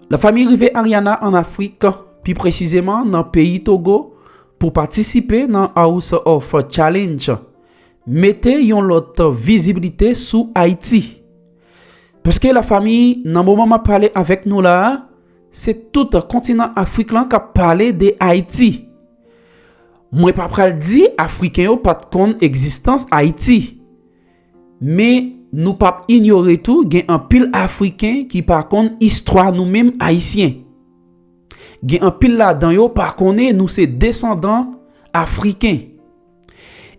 La famille rive Ariana en Afrique, plus précisément dans le pays Togo, pour participer dans House of Challenge. Mettez yon l'autre visibilité sous Haïti. Parce que la famille, dans le moment où je parle avec nous là, c'est tout le continent africain qui a parlé de Haïti. Moi, pas pral dire africain yo pas de compte existence Haïti. Mais nous pas ignorer tout, gen un pile africain qui par contre histoire nous-mêmes haïtiens. Gen un pile là-dedans yo par contre nous c'est descendants africains.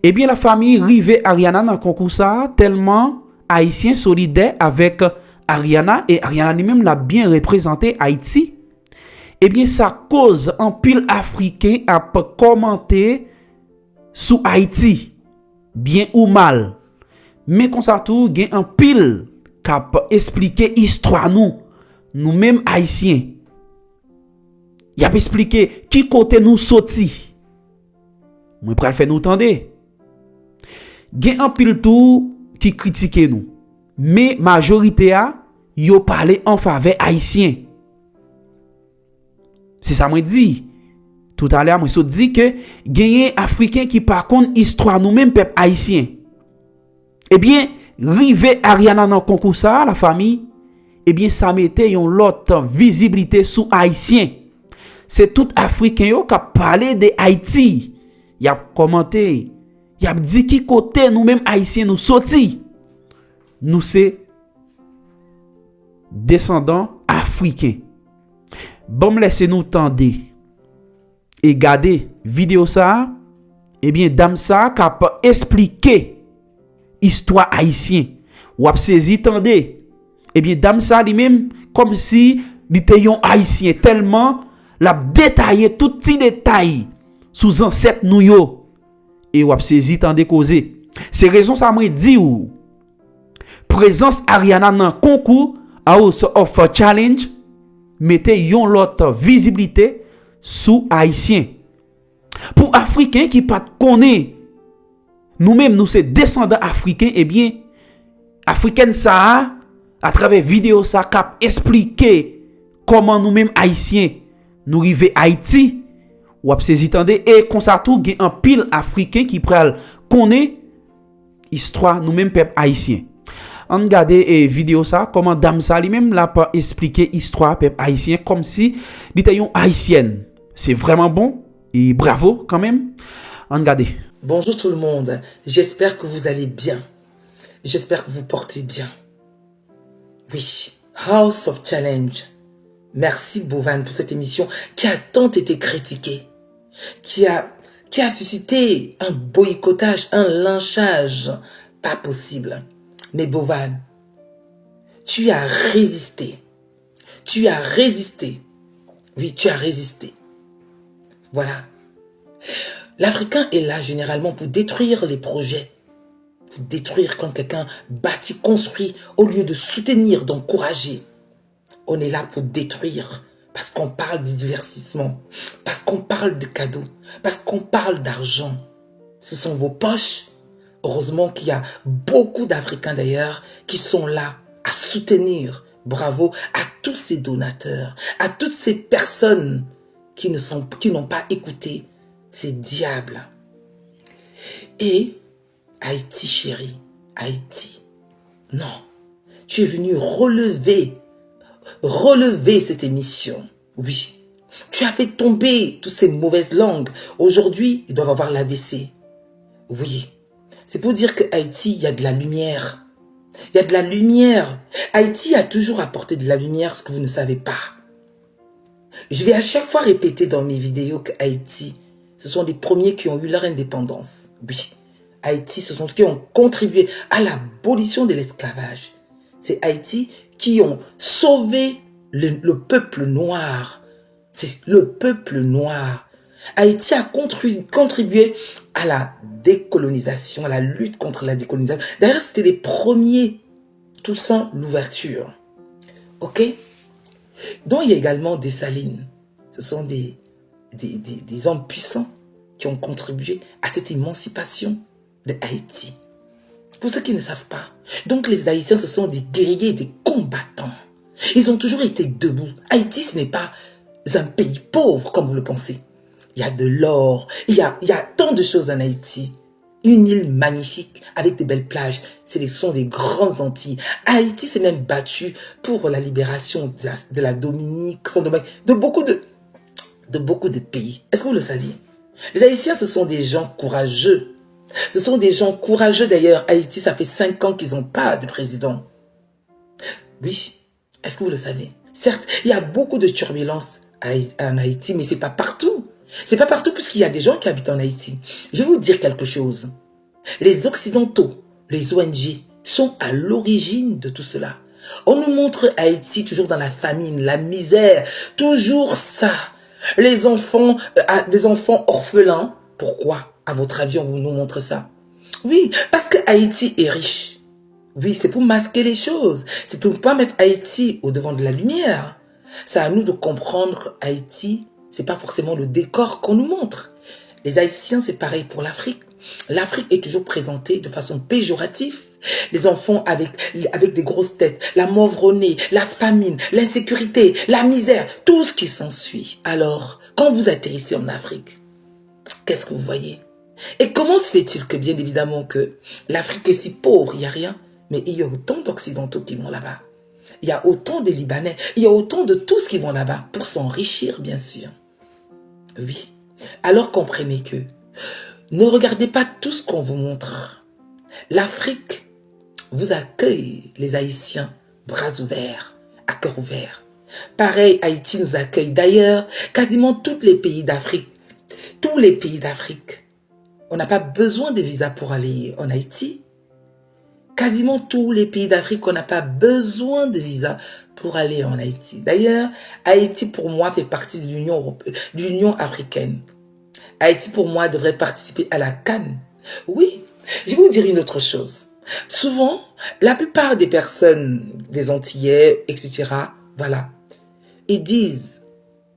Eh bien la famille rive Ariana dans concours ça tellement haïtien solidaire avec Ariana et Ariana lui-même l'a bien représenté Haïti. Eh bien ça cause un pile africain à commenter sous Haïti bien ou mal. Mais comme ça tout gen un pile cap expliquer histoire nous-mêmes haïtiens. Y a expliquer qui côté nous sorti. Moi pral faire nous tendre. Gen un pile tout qui critique nous. Mais majorité a yo parlé en faveur haïtien. C'est ça moi dit. Tout à l'heure moi so dit que gen africain qui par contre histoire nous-mêmes peuple haïtien. Eh bien, rive Ariana dans concours ça, la famille, eh bien, ça mettait yon l'autre visibilité sous haïtien. C'est tout africain yo qui a parlé de Haïti. Y a commenté, y a dit qui côté nous-mêmes haïtiens nous sorti. Nous c'est descendants africains. Bon, laissez-nous tendre et garder vidéo ça. Eh bien, dame ça qui a expliqué histoire haïtien. Ou ap saisi tendez. Eh bien dame ça lui-même comme si il était un haïtien tellement l'a détaillé tout petit détail sous ancêtre nou yo. Et ou ap saisi tendez causer. C'est raison ça moi dit ou présence Ariana dans concours House of Challenge mettez yon l'autre visibilité sous haïtien. Pour africain qui pas connaît nous-mêmes, nous sommes descendants africains, eh bien, africaine ça, à travers vidéo ça, cap expliquer comment nous-mêmes haïtiens, nous arrivons Haïti, ou ap saisi tande, et comme ça tout, gen un pile africain qui pral connaît histoire nous-mêmes peuple haïtien. On regarde vidéo ça, comment dame ça lui-même l'a pas expliqué histoire peuple haïtien comme si il était une haïtienne. C'est vraiment bon et bravo quand même. On regarde. Bonjour tout le monde, j'espère que vous allez bien. J'espère que vous portez bien. Oui, House of Challenge. Merci Bovan pour cette émission qui a tant été critiquée, qui a suscité un boycottage, un lynchage, pas possible. Mais Bovan, tu as résisté. Tu as résisté. Oui, tu as résisté. Voilà. L'Africain est là généralement pour détruire les projets. Pour détruire quand quelqu'un bâtit, construit, au lieu de soutenir, d'encourager. On est là pour détruire. Parce qu'on parle de divertissement. Parce qu'on parle de cadeaux. Parce qu'on parle d'argent. Ce sont vos poches. Heureusement qu'il y a beaucoup d'Africains d'ailleurs qui sont là à soutenir. Bravo à tous ces donateurs. À toutes ces personnes qui n'ont pas écouté ces diables. Et Haïti chérie, Haïti, non, tu es venu relever cette émission. Oui, tu as fait tomber toutes ces mauvaises langues. Aujourd'hui, ils doivent avoir l'AVC. Oui, c'est pour dire que Haïti, il y a de la lumière. Il y a de la lumière. Haïti a toujours apporté de la lumière, ce que vous ne savez pas. Je vais à chaque fois répéter dans mes vidéos que Haïti, ce sont les premiers qui ont eu leur indépendance. Oui, Haïti, ce sont ceux qui ont contribué à l'abolition de l'esclavage. C'est Haïti qui ont sauvé le peuple noir. C'est le peuple noir. Haïti a contribué à la décolonisation, à la lutte contre la décolonisation. D'ailleurs, c'était les premiers, tout sans l'ouverture. Ok? Donc, il y a également des Salines. Ce sont des hommes puissants qui ont contribué à cette émancipation de Haïti. Pour ceux qui ne savent pas. Donc les Haïtiens, ce sont des guerriers, des combattants. Ils ont toujours été debout. Haïti, ce n'est pas un pays pauvre comme vous le pensez. Il y a de l'or, il y a tant de choses en Haïti. Une île magnifique avec de belles plages. Ce sont des grandes Antilles. Haïti s'est même battu pour la libération de la Dominique, de beaucoup de pays. Est-ce que vous le saviez? Les Haïtiens, ce sont des gens courageux. Ce sont des gens courageux d'ailleurs. Haïti, ça fait 5 ans qu'ils n'ont pas de président. Oui, est-ce que vous le savez? Certes, il y a beaucoup de turbulences en Haïti, mais c'est pas partout. C'est pas partout puisqu'il y a des gens qui habitent en Haïti. Je vais vous dire quelque chose. Les Occidentaux, les ONG, sont à l'origine de tout cela. On nous montre Haïti toujours dans la famine, la misère, toujours ça. Les enfants, des enfants orphelins. Pourquoi, à votre avis, on nous montre ça? Oui, parce que Haïti est riche. Oui, c'est pour masquer les choses. C'est pour ne pas mettre Haïti au devant de la lumière. C'est à nous de comprendre Haïti, c'est pas forcément le décor qu'on nous montre. Les Haïtiens, c'est pareil pour l'Afrique. L'Afrique est toujours présentée de façon péjorative. Les enfants avec des grosses têtes, la mauve au nez, la famine, l'insécurité, la misère, tout ce qui s'ensuit. Alors, quand vous atterrissez en Afrique, qu'est-ce que vous voyez? Et comment se fait-il que, bien évidemment, que l'Afrique est si pauvre, il n'y a rien, mais il y a autant d'Occidentaux qui vont là-bas. Il y a autant de Libanais, il y a autant de tous qui vont là-bas pour s'enrichir, bien sûr. Oui. Alors comprenez que ne regardez pas tout ce qu'on vous montre. L'Afrique vous accueille, les Haïtiens, bras ouverts, à cœur ouvert. Pareil, Haïti nous accueille. D'ailleurs, quasiment tous les pays d'Afrique, on n'a pas besoin de visa pour aller en Haïti. Quasiment tous les pays d'Afrique, on n'a pas besoin de visa pour aller en Haïti. D'ailleurs, Haïti, pour moi, fait partie de l'Union africaine. Haïti, pour moi, devrait participer à la CAN. Oui, je vais vous dire une autre chose. Souvent, la plupart des personnes, des Antillais, etc., voilà, ils disent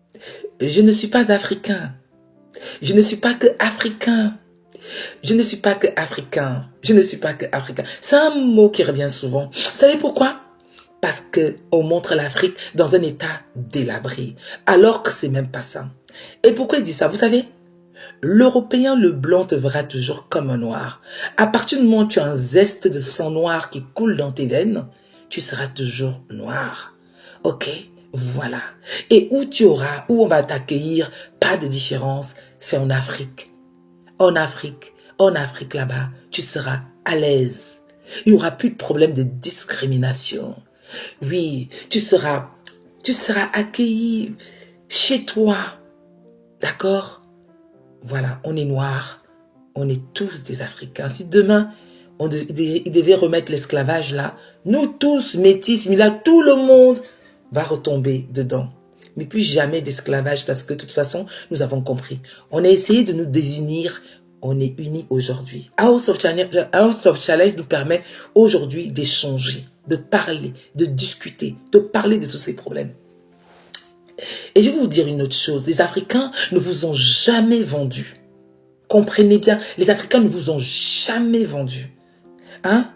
« Je ne suis pas africain. Je ne suis pas que africain. Je ne suis pas que africain. Je ne suis pas que africain. » C'est un mot qui revient souvent. Vous savez pourquoi? Parce qu'on montre l'Afrique dans un état délabré, alors que c'est même pas ça. Et pourquoi il dit ça? Vous savez, l'Européen, le blanc, te verra toujours comme un noir. À partir du moment où tu as un zeste de sang noir qui coule dans tes veines, tu seras toujours noir. Ok? Voilà. Et où on va t'accueillir, pas de différence, c'est en Afrique. En Afrique là-bas, tu seras à l'aise. Il n'y aura plus de problème de discrimination. Oui, tu seras accueilli chez toi. D'accord? Voilà, on est noirs, on est tous des Africains. Si demain, il devait remettre l'esclavage là, nous tous, métis, là, tout le monde va retomber dedans. Mais plus jamais d'esclavage parce que de toute façon, nous avons compris. On a essayé de nous désunir, on est unis aujourd'hui. House of Challenge nous permet aujourd'hui d'échanger, de parler, de discuter, de parler de tous ces problèmes. Et je vais vous dire une autre chose. Les Africains ne vous ont jamais vendu. Comprenez bien, les Africains ne vous ont jamais vendu. Hein?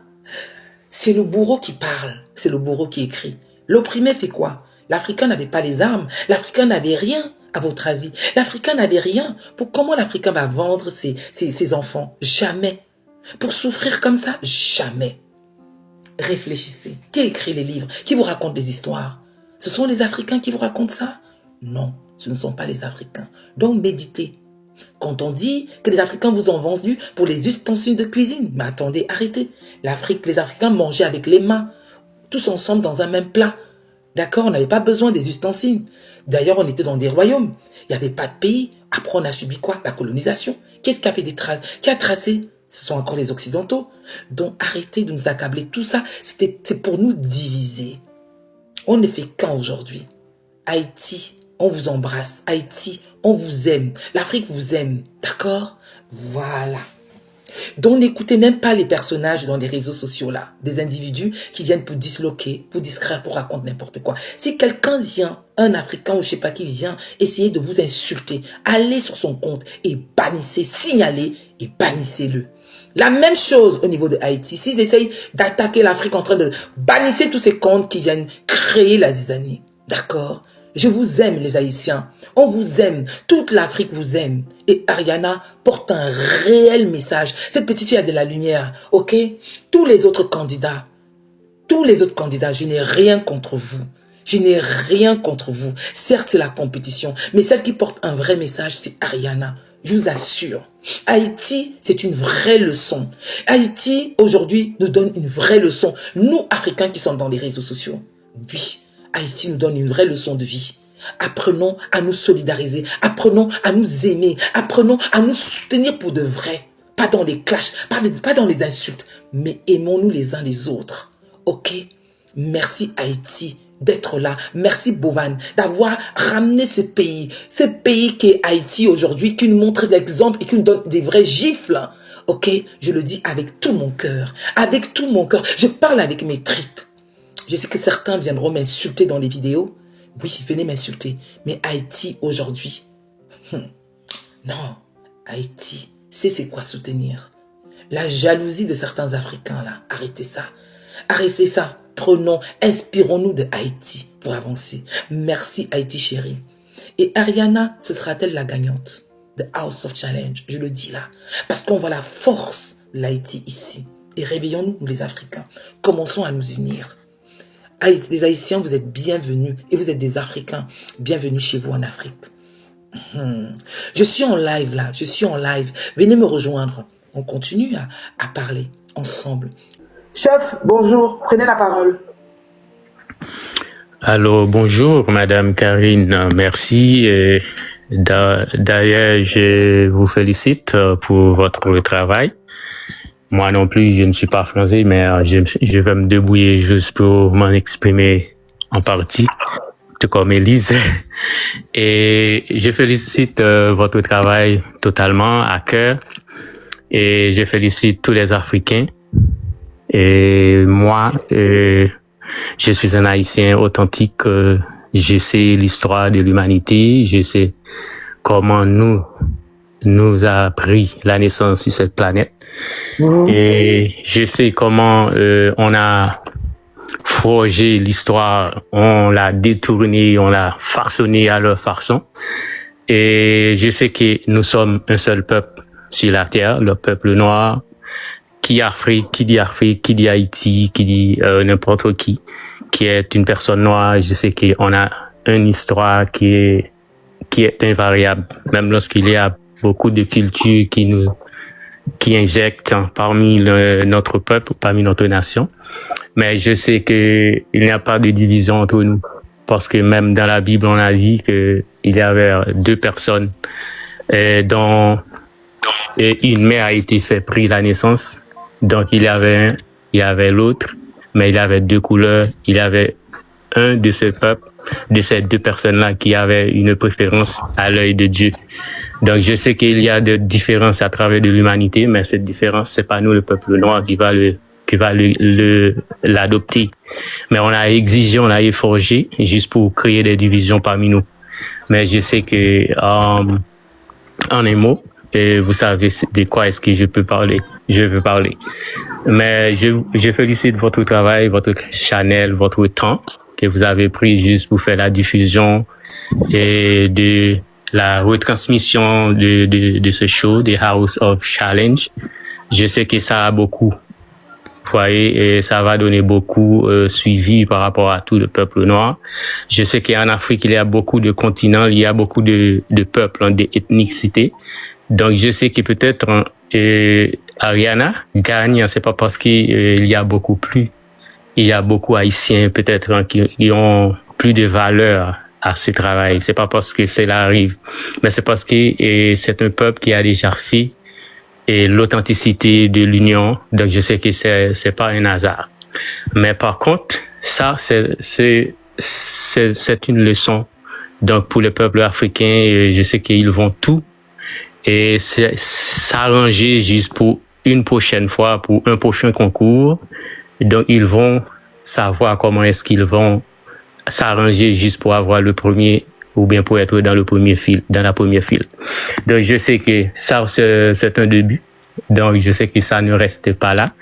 C'est le bourreau qui parle, c'est le bourreau qui écrit. L'opprimé fait quoi? L'Africain n'avait pas les armes, l'Africain n'avait rien, à votre avis. L'Africain n'avait rien. Comment l'Africain va vendre ses enfants? Jamais. Pour souffrir comme ça? Jamais. Réfléchissez. Qui écrit les livres? Qui vous raconte des histoires? Ce sont les Africains qui vous racontent ça? Non, ce ne sont pas les Africains. Donc méditez. Quand on dit que les Africains vous ont vendu pour les ustensiles de cuisine, mais attendez, arrêtez. Les Africains mangeaient avec les mains, tous ensemble dans un même plat. D'accord, on n'avait pas besoin des ustensiles. D'ailleurs, on était dans des royaumes. Il n'y avait pas de pays. Après, on a subi quoi? La colonisation. Qu'est-ce qui a fait qui a tracé? Ce sont encore les Occidentaux. Donc, arrêtez de nous accabler. Tout ça, c'est pour nous diviser. On ne fait qu'un aujourd'hui. Haïti, on vous embrasse. Haïti, on vous aime. L'Afrique vous aime. D'accord? Voilà. Donc n'écoutez même pas les personnages dans les réseaux sociaux là, des individus qui viennent pour disloquer, pour distraire, pour raconter n'importe quoi. Si quelqu'un vient, un Africain ou je sais pas qui vient essayer de vous insulter, allez sur son compte et bannissez, signalez et bannissez-le. La même chose au niveau de Haïti. S'ils essayent d'attaquer l'Afrique en train de bannir tous ces comptes qui viennent créer la zizanie. D'accord? Je vous aime, les Haïtiens. On vous aime. Toute l'Afrique vous aime. Et Ariana porte un réel message. Cette petite fille a de la lumière. Ok? Tous les autres candidats, je n'ai rien contre vous. Je n'ai rien contre vous. Certes, c'est la compétition. Mais celle qui porte un vrai message, c'est Ariana. Je vous assure. Haïti, c'est une vraie leçon. Haïti, aujourd'hui, nous donne une vraie leçon. Nous, Africains qui sommes dans les réseaux sociaux. Oui, Haïti nous donne une vraie leçon de vie. Apprenons à nous solidariser. Apprenons à nous aimer. Apprenons à nous soutenir pour de vrai. Pas dans les clashs, pas dans les insultes. Mais aimons-nous les uns les autres. Ok? Merci Haïti d'être là. Merci Bovan d'avoir ramené ce pays qui est Haïti aujourd'hui, qui nous montre l'exemple et qui nous donne des vrais gifles. Ok? Je le dis avec tout mon cœur. Avec tout mon cœur. Je parle avec mes tripes. Je sais que certains viendront m'insulter dans les vidéos. Oui, venez m'insulter. Mais Haïti aujourd'hui, non, Haïti, c'est quoi soutenir? La jalousie de certains Africains là, arrêtez ça. Arrêtez ça. Prenons, inspirons-nous de Haïti pour avancer. Merci Haïti chérie. Et Ariana, ce sera-t-elle la gagnante de House of Challenge? Je le dis là. Parce qu'on voit la force de l'Haïti ici. Et réveillons-nous, nous les Africains. Commençons à nous unir. Les Haïtiens, vous êtes bienvenus. Et vous êtes des Africains. Bienvenue chez vous en Afrique. Je suis en live là. Je suis en live. Venez me rejoindre. On continue à parler ensemble. Chef, bonjour. Prenez la parole. Alors, bonjour, Madame Karine. Merci. D'ailleurs, je vous félicite pour votre travail. Moi non plus, je ne suis pas français, mais je vais me débrouiller juste pour m'en exprimer en partie, tout comme Élise. Et je félicite votre travail totalement à cœur. Et je félicite tous les Africains. Et moi, je suis un Haïtien authentique. Je sais l'histoire de l'humanité. Je sais comment nous a pris la naissance sur cette planète. Et je sais comment on a forgé l'histoire, on l'a détournée, on l'a farçonnée à leur façon. Et je sais que nous sommes un seul peuple sur la terre, le peuple noir. Qui dit Haïti, qui dit n'importe qui est une personne noire. Je sais qu'on a une histoire qui est invariable, même lorsqu'il y a beaucoup de cultures qui injectent parmi notre peuple, parmi notre nation. Mais je sais que il n'y a pas de division entre nous, parce que même dans la Bible on a dit que il y avait deux personnes dont une mère a été pris la naissance. Donc, il y avait l'autre, mais il y avait deux couleurs. Il y avait un de ce peuple, de ces deux personnes-là, qui avait une préférence à l'œil de Dieu. Donc, je sais qu'il y a des différences à travers de l'humanité, mais cette différence, c'est pas nous, le peuple noir, qui va l'adopter. Mais on a exigé, on a efforgé, juste pour créer des divisions parmi nous. Mais je sais que, en un mot, et vous savez de quoi est-ce que je veux parler. Mais je félicite votre travail, votre channel, votre temps que vous avez pris juste pour faire la diffusion et de la retransmission de ce show, de House of Challenge. Je sais que ça a beaucoup, vous voyez, et ça va donner beaucoup suivi par rapport à tout le peuple noir. Je sais qu'en Afrique, il y a beaucoup de continents, il y a beaucoup de peuples, d'ethnicités. Donc, je sais que peut-être Ariana gagne, c'est pas parce qu'il y a beaucoup Haïtiens peut-être qui ont plus de valeur à ce travail. C'est pas parce que cela arrive, mais c'est parce que c'est un peuple qui a déjà fait l'authenticité de l'union. Donc, je sais que c'est pas un hasard. Mais par contre, ça, c'est une leçon. Donc, pour le peuple africain, je sais qu'ils vont tout et s'arranger juste pour une prochaine fois, pour un prochain concours. Donc, ils vont savoir comment est-ce qu'ils vont s'arranger juste pour avoir le premier ou bien pour être dans le premier fil, dans la première file. Donc, je sais que ça, c'est un début. Donc, je sais que ça ne reste pas là.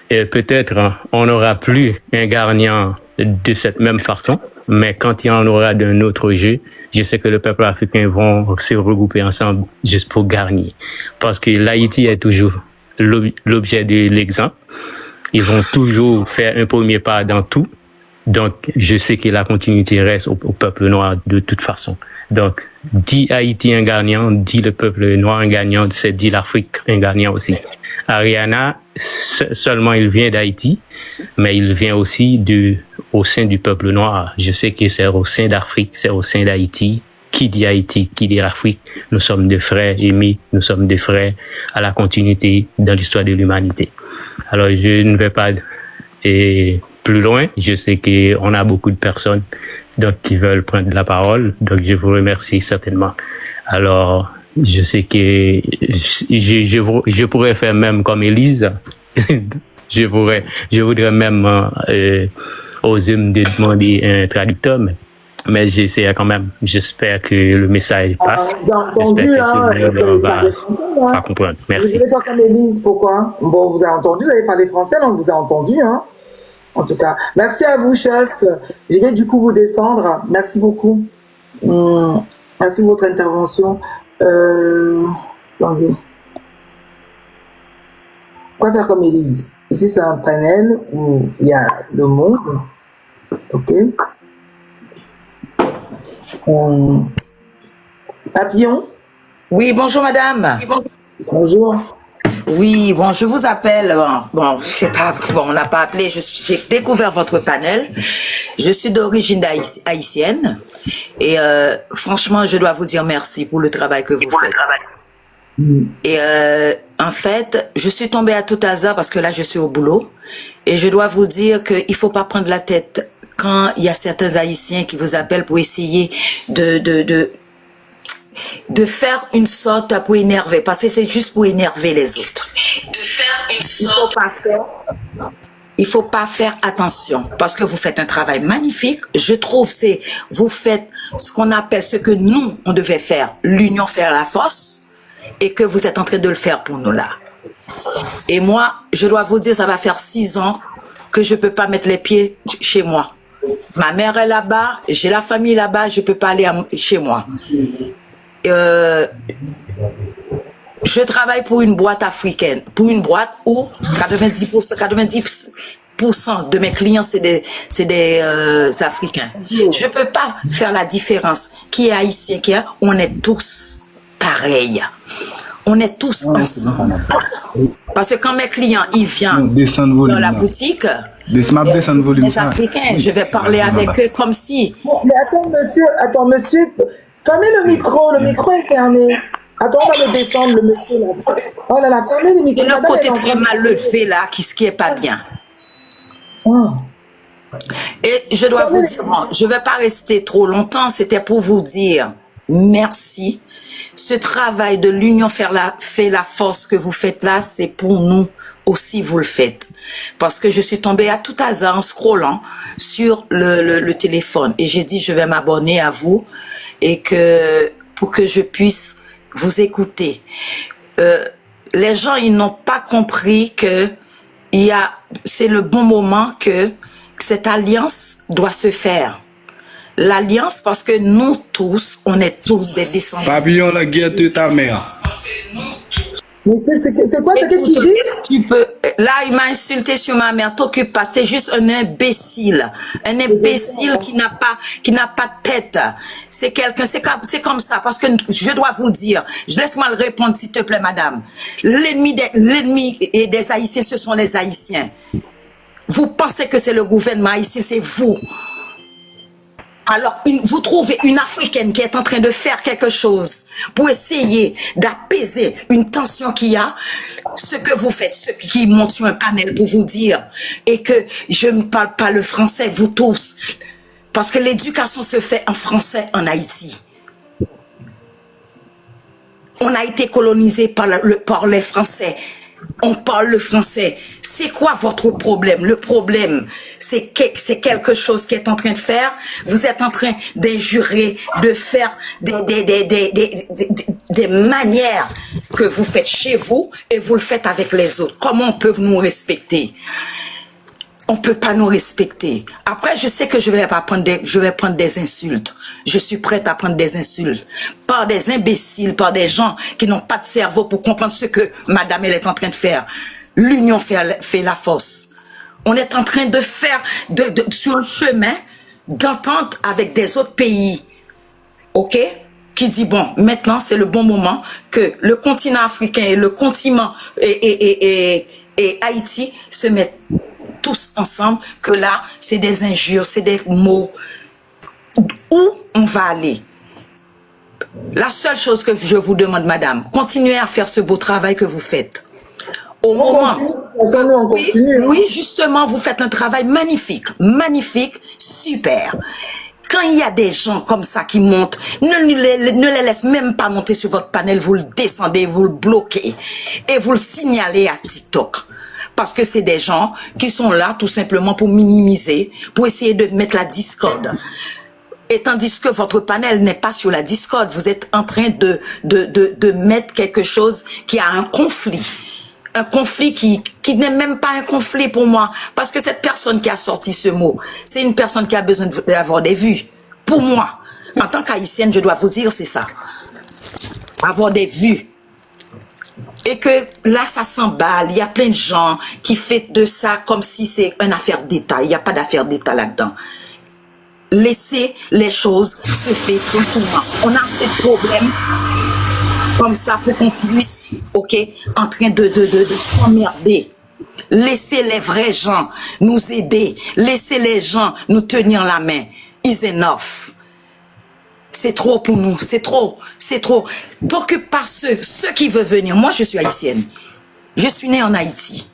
Et peut-être on n'aura plus un gagnant de cette même façon, mais quand il y en aura d'un autre jeu, je sais que le peuple africain vont se regrouper ensemble juste pour gagner. Parce que l'Haïti est toujours l'objet de l'exemple. Ils vont toujours faire un premier pas dans tout. Donc, je sais que la continuité reste au peuple noir de toute façon. Donc, dit Haïti un gagnant, dit le peuple noir un gagnant, c'est dit l'Afrique un gagnant aussi. Ariana, seulement il vient d'Haïti, mais il vient aussi au sein du peuple noir. Je sais que c'est au sein d'Afrique, c'est au sein d'Haïti. Qui dit Haïti, qui dit l'Afrique, nous sommes des frères aimés, nous sommes des frères à la continuité dans l'histoire de l'humanité. Alors, je ne vais pas plus loin. Je sais qu'on a beaucoup de personnes donc, qui veulent prendre la parole. Donc, je vous remercie certainement. Alors, je sais que je pourrais faire même comme Élise. je voudrais même oser me demander un traducteur, mais j'essaie quand même. J'espère que le message passe. J'ai entendu, J'espère que tout le monde va comprendre. Merci. Vous voulez faire comme Élise, pourquoi? Bon, vous avez entendu, vous avez parlé français, donc vous avez entendu, hein. En tout cas, merci à vous, chef. Je vais du coup vous descendre. Merci beaucoup. Merci pour votre intervention. Attendez. On va faire comme Élise. Ici, c'est un panel où il y a le monde. OK. Papillon. Oui, bonjour madame. Bonjour. Oui, bon, je vous appelle. Bon, je sais pas, bon, on n'a pas appelé. J'ai découvert votre panel. Je suis d'origine haïtienne et franchement, je dois vous dire merci pour le travail que vous faites. Et en fait, je suis tombée à tout hasard parce que là, je suis au boulot et je dois vous dire qu'il faut pas prendre la tête quand il y a certains Haïtiens qui vous appellent pour essayer de faire une sorte pour énerver, parce que c'est juste pour énerver les autres. De faire une sorte. Il faut pas faire attention, parce que vous faites un travail magnifique. Je trouve vous faites ce qu'on appelle ce que nous on devait faire, l'union faire la force, et que vous êtes en train de le faire pour nous là. Et moi, je dois vous dire, ça va faire 6 ans que je peux pas mettre les pieds chez moi. Ma mère est là-bas, j'ai la famille là-bas, je peux pas aller chez moi. Je travaille pour une boîte africaine, pour une boîte où 90% de mes clients c'est des Africains. Je peux pas faire la différence. Qui est haïtien, on est tous pareils. On est tous ensemble. Parce que quand mes clients ils viennent dans la boutique, les Africains, je vais parler avec eux comme si. Bon, mais attends monsieur. Fermez le micro est fermé. Attends, on va le descendre, le monsieur là. Oh là là, fermez le micro. C'est le côté très mal levé là, qui est pas bien. Oh. Et je dois vous dire, bon, je vais pas rester trop longtemps, c'était pour vous dire merci. Ce travail de l'union fait la force que vous faites là, c'est pour nous aussi vous le faites. Parce que je suis tombée à tout hasard en scrollant sur le téléphone et j'ai dit je vais m'abonner à vous et pour que je puisse vous écouter. Les gens, ils n'ont pas compris que c'est le bon moment que cette alliance doit se faire. L'alliance, parce que nous tous, on est tous des descendants. Papillon, la guerre de ta mère. Mais c'est quoi? Qu'est-ce qu'il dit? Tu peux. Là, il m'a insulté sur ma mère. T'occupe pas. C'est juste un imbécile. Un imbécile qui n'a pas de tête. C'est quelqu'un. C'est comme ça. Parce que je dois vous dire. Laisse-moi le répondre, s'il te plaît, madame. L'ennemi des Haïtiens, ce sont les Haïtiens. Vous pensez que c'est le gouvernement haïtien, c'est vous. Alors, vous trouvez une Africaine qui est en train de faire quelque chose pour essayer d'apaiser une tension qu'il y a. Ce que vous faites, ceux qui montent sur un panel pour vous dire, et que je ne parle pas le français, vous tous, parce que l'éducation se fait en français en Haïti. On a été colonisé par les Français. On parle le français. C'est quoi votre problème? Le problème, c'est quelque chose qui est en train de faire. Vous êtes en train d'injurer, de faire des manières que vous faites chez vous et vous le faites avec les autres. Comment on peut nous respecter? On peut pas nous respecter. Après, je sais que je vais prendre des insultes. Je suis prête à prendre des insultes par des imbéciles, par des gens qui n'ont pas de cerveau pour comprendre ce que madame elle est en train de faire. L'union fait la force. On est en train de faire sur un chemin d'entente avec des autres pays. OK? Qui dit bon, maintenant c'est le bon moment que le continent africain et le continent et Haïti se mettent tous ensemble, que là, c'est des injures, c'est des mots. Où on va aller? La seule chose que je vous demande, madame, continuez à faire ce beau travail que vous faites. Au moment oui, justement, vous faites un travail magnifique, magnifique, super. Quand il y a des gens comme ça qui montent, ne les laisse même pas monter sur votre panel, vous le descendez, vous le bloquez et vous le signalez à TikTok. Parce que c'est des gens qui sont là tout simplement pour minimiser, pour essayer de mettre la discorde. Et tandis que votre panel n'est pas sur la discorde, vous êtes en train de mettre quelque chose qui a un conflit. Un conflit qui n'est même pas un conflit pour moi. Parce que cette personne qui a sorti ce mot, c'est une personne qui a besoin d'avoir des vues. Pour moi, en tant qu'haïtienne, je dois vous dire, c'est ça. Avoir des vues. Et que là, ça s'emballe. Il y a plein de gens qui font de ça comme si c'est une affaire d'État. Il n'y a pas d'affaire d'État là-dedans. Laissez les choses se faire tranquillement. On a assez de problèmes comme ça pour qu'on puisse, OK, en train de s'emmerder. Laissez les vrais gens nous aider. Laissez les gens nous tenir la main. Is enough. C'est trop pour nous, c'est trop, c'est trop. T'occupe pas ceux qui veulent venir. Moi, je suis haïtienne. Je suis née en Haïti.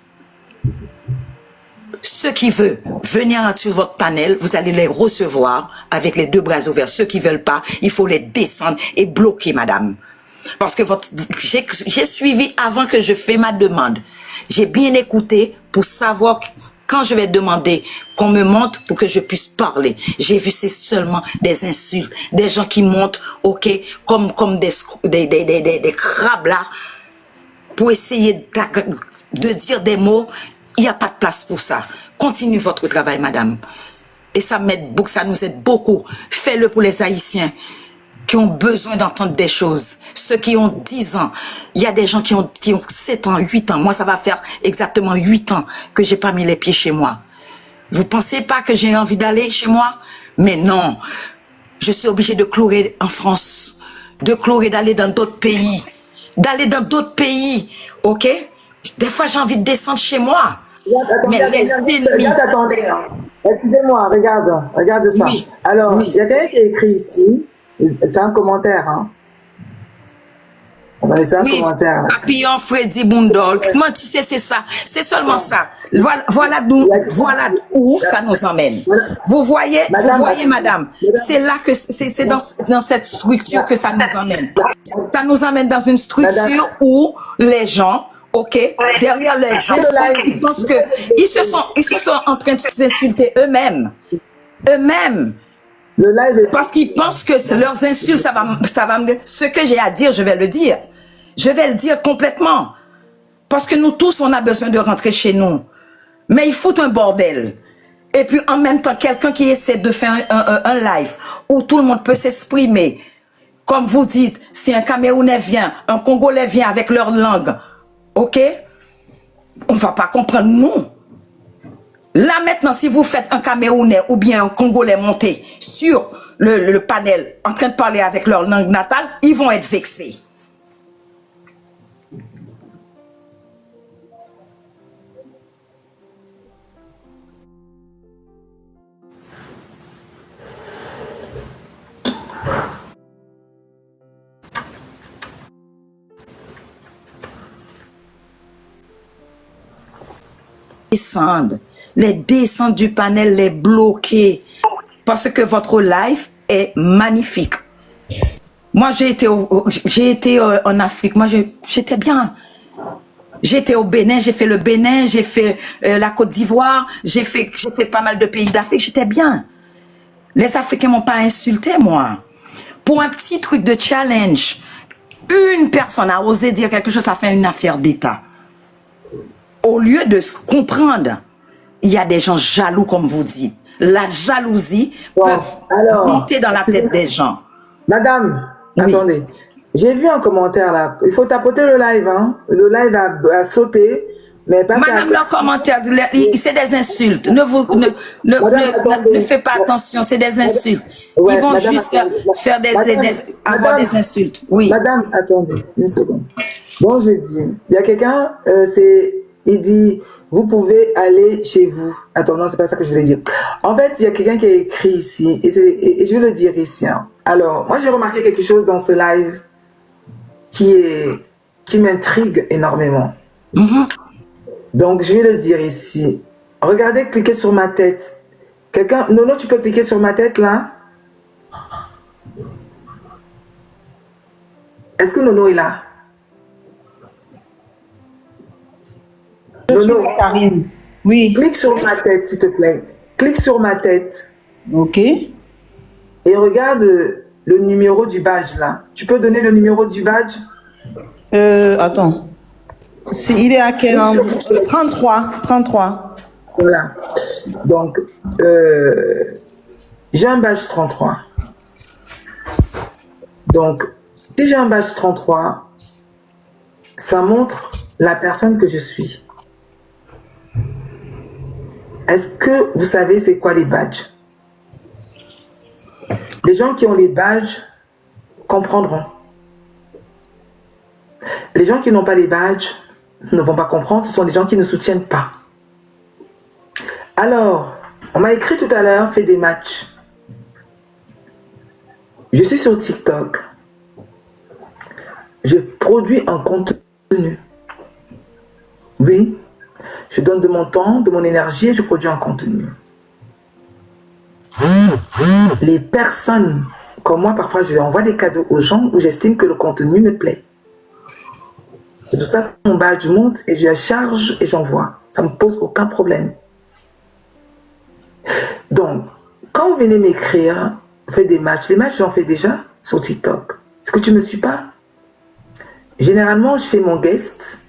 Ceux qui veulent venir sur votre panel, vous allez les recevoir avec les deux bras ouverts. Ceux qui veulent pas, il faut les descendre et bloquer, madame. Parce que j'ai suivi avant que je fais ma demande. J'ai bien écouté pour savoir quand je vais demander qu'on me monte pour que je puisse parler. J'ai vu c'est seulement des insultes, des gens qui montent, OK, comme des crabes là, pour essayer de dire des mots. Il n'y a pas de place pour ça. Continuez votre travail, madame. Et ça m'aide beaucoup, ça nous aide beaucoup. Faites-le pour les Haïtiens qui ont besoin d'entendre des choses. Ceux qui ont 10 ans. Il y a des gens qui ont 7 ans, 8 ans. Moi, ça va faire exactement 8 ans que j'ai pas mis les pieds chez moi. Vous pensez pas que j'ai envie d'aller chez moi? Mais non. Je suis obligée de clouer en France. De clouer, d'aller dans d'autres pays. D'aller dans d'autres pays. OK? Des fois, j'ai envie de descendre chez moi. Mais les ennemis... Attendez. Excusez-moi, regarde ça. Oui. Alors, il y a quelqu'un qui a écrit ici, c'est un commentaire, hein. On va laisser un commentaire. Là. Papillon Freddy Bundol. Moi, tu sais, c'est ça. C'est seulement ça. Voilà où ça nous emmène. Vous voyez, madame, c'est là que c'est dans cette structure que ça nous emmène. Ça nous emmène dans une structure où les gens, OK, derrière les gens, ils pensent que ils se sont en train de s'insulter eux-mêmes. Le live est... Parce qu'ils pensent que leurs insultes, ça va ce que j'ai à dire, je vais le dire. Je vais le dire complètement. Parce que nous tous, on a besoin de rentrer chez nous. Mais ils foutent un bordel. Et puis, en même temps, quelqu'un qui essaie de faire un live où tout le monde peut s'exprimer. Comme vous dites, si un Camerounais vient, un Congolais vient avec leur langue, OK? On ne va pas comprendre, nous. Là, maintenant, si vous faites un Camerounais ou bien un Congolais monter sur le panel en train de parler avec leur langue natale, ils vont être vexés. Les descendre du panel, les bloquer. Parce que votre live est magnifique. Moi, j'ai été en Afrique. Moi, j'étais bien. J'étais au Bénin, j'ai fait le Bénin, j'ai fait la Côte d'Ivoire, j'ai fait pas mal de pays d'Afrique. J'étais bien. Les Africains m'ont pas insulté, moi. Pour un petit truc de challenge, une personne a osé dire quelque chose, ça fait une affaire d'État. Au lieu de comprendre, il y a des gens jaloux, comme vous dites. La jalousie peut monter dans la tête des gens. Madame, Oui. attendez. J'ai vu un commentaire là. Il faut tapoter le live. Hein. Le live a sauté. Mais pas Madame, leurs commentaires, c'est des insultes. Ne faites pas attention, c'est des insultes. Ouais, Ils vont madame, juste attendez. faire avoir des insultes. Oui. Madame, attendez, une seconde. Bon, j'ai dit, il y a quelqu'un, il dit, vous pouvez aller chez vous. Attends, non, c'est pas ça que je voulais dire. En fait, il y a quelqu'un qui a écrit ici, et je vais le dire ici. Hein. Alors, moi, j'ai remarqué quelque chose dans ce live qui m'intrigue énormément. Donc, je vais le dire ici. Regardez, cliquez sur ma tête. Quelqu'un, Nono, tu peux cliquer sur ma tête, là? Est-ce que Nono est là? Nono, Karine. Oui. clique sur ma tête, s'il te plaît. Clique sur ma tête Ok. et regarde le numéro du badge, là. Tu peux donner le numéro du badge? Attends. Il est à quel endroit? 33. 33. Voilà. Donc, j'ai un badge 33. Donc, si j'ai un badge 33, ça montre la personne que je suis. Est-ce que vous savez c'est quoi les badges? Les gens qui ont les badges comprendront. Les gens qui n'ont pas les badges ne vont pas comprendre, ce sont des gens qui ne soutiennent pas. Alors, on m'a écrit tout à l'heure, fait des matchs. Je suis sur TikTok. Je produis un contenu. Oui, je donne de mon temps, de mon énergie et je produis un contenu. Les personnes comme moi, parfois, je envoie des cadeaux aux gens où j'estime que le contenu me plaît. C'est pour ça que mon badge monte et je charge et j'envoie. Ça ne me pose aucun problème. Donc, quand vous venez m'écrire, vous faites des matchs. Les matchs, j'en fais déjà sur TikTok. Est-ce que tu ne me suis pas? Généralement, je fais mon guest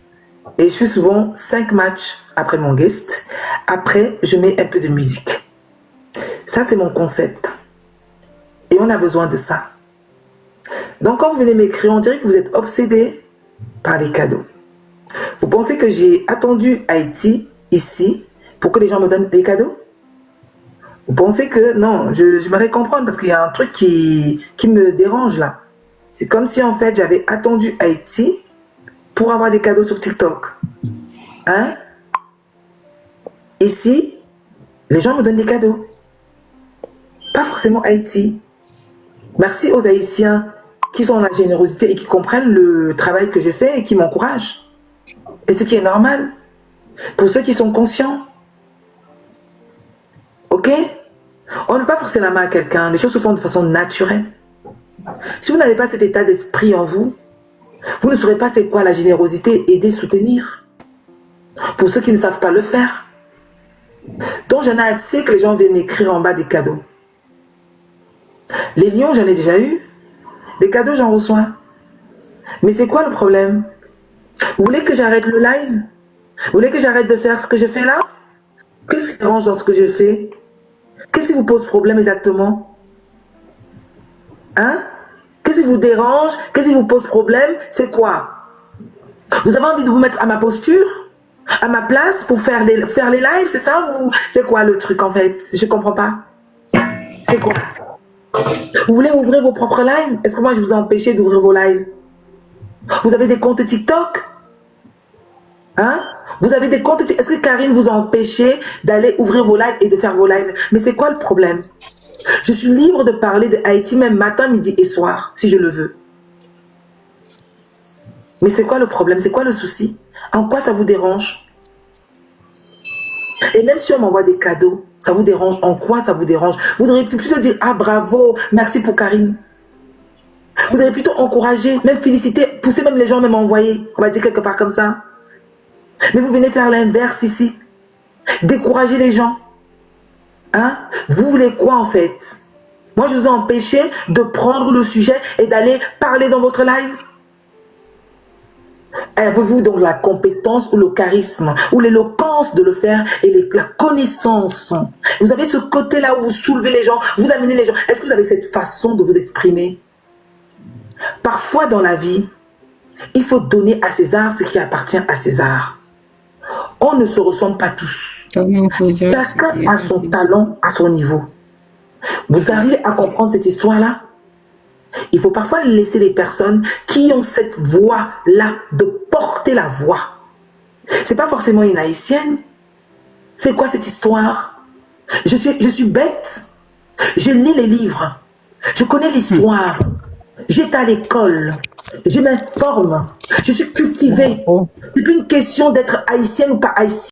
et je fais souvent 5 matchs après mon guest. Après, je mets un peu de musique. Ça, c'est mon concept. Et on a besoin de ça. Donc, quand vous venez m'écrire, on dirait que vous êtes obsédé par les cadeaux. Vous pensez que j'ai attendu Haïti, ici, pour que les gens me donnent des cadeaux? Vous pensez que... Non, j'aimerais comprendre parce qu'il y a un truc qui me dérange là. C'est comme si en fait j'avais attendu Haïti pour avoir des cadeaux sur TikTok. Hein? Ici, les gens me donnent des cadeaux. Pas forcément Haïti. Merci aux Haïtiens qui sont dans la générosité et qui comprennent le travail que je fais et qui m'encouragent. Et ce qui est normal. Pour ceux qui sont conscients. Ok? On ne peut pas forcer la main à quelqu'un. Les choses se font de façon naturelle. Si vous n'avez pas cet état d'esprit en vous, vous ne saurez pas c'est quoi la générosité, aider, soutenir. Pour ceux qui ne savent pas le faire. Donc j'en ai assez que les gens viennent écrire en bas des cadeaux. Les lions, j'en ai déjà eu. Des cadeaux, j'en reçois. Mais c'est quoi le problème? Vous voulez que j'arrête le live? Vous voulez que j'arrête de faire ce que je fais là? Qu'est-ce qui dérange dans ce que je fais? Qu'est-ce qui vous pose problème exactement? Hein? Qu'est-ce qui vous dérange? Qu'est-ce qui vous pose problème? C'est quoi? Vous avez envie de vous mettre à ma posture? À ma place pour faire les lives? C'est ça? C'est quoi le truc en fait? Je comprends pas. C'est quoi? Vous voulez ouvrir vos propres lives? Est-ce que moi je vous ai empêché d'ouvrir vos lives? Vous avez des comptes TikTok? Hein? Vous avez des comptes TikTok? Est-ce que Karine vous a empêché d'aller ouvrir vos lives et de faire vos lives? Mais c'est quoi le problème? Je suis libre de parler de Haïti même matin, midi et soir, si je le veux. Mais c'est quoi le problème? C'est quoi le souci? En quoi ça vous dérange? Et même si on m'envoie des cadeaux, ça vous dérange? En quoi ça vous dérange? Vous devriez plutôt dire, ah bravo, merci pour Karine. Vous devriez plutôt encourager, même féliciter, pousser même les gens, même envoyer. On va dire quelque part comme ça. Mais vous venez faire l'inverse ici. Décourager les gens. Hein? Vous voulez quoi en fait? Moi je vous ai empêché de prendre le sujet et d'aller parler dans votre live. Avez-vous donc la compétence ou le charisme ou l'éloquence de le faire et la connaissance? Vous avez ce côté-là où vous soulevez les gens, vous amenez les gens. Est-ce que vous avez cette façon de vous exprimer? Parfois dans la vie, il faut donner à César ce qui appartient à César. On ne se ressemble pas tous. Chacun a son talent à son niveau. Vous arrivez à comprendre cette histoire-là? Il faut parfois laisser les personnes qui ont cette voix-là de porter la voix. C'est pas forcément une haïtienne. C'est quoi cette histoire? Je suis bête. Je lis les livres. Je connais l'histoire. J'étais à l'école. Je m'informe. Je suis cultivée. C'est plus une question d'être haïtienne ou pas haïtienne.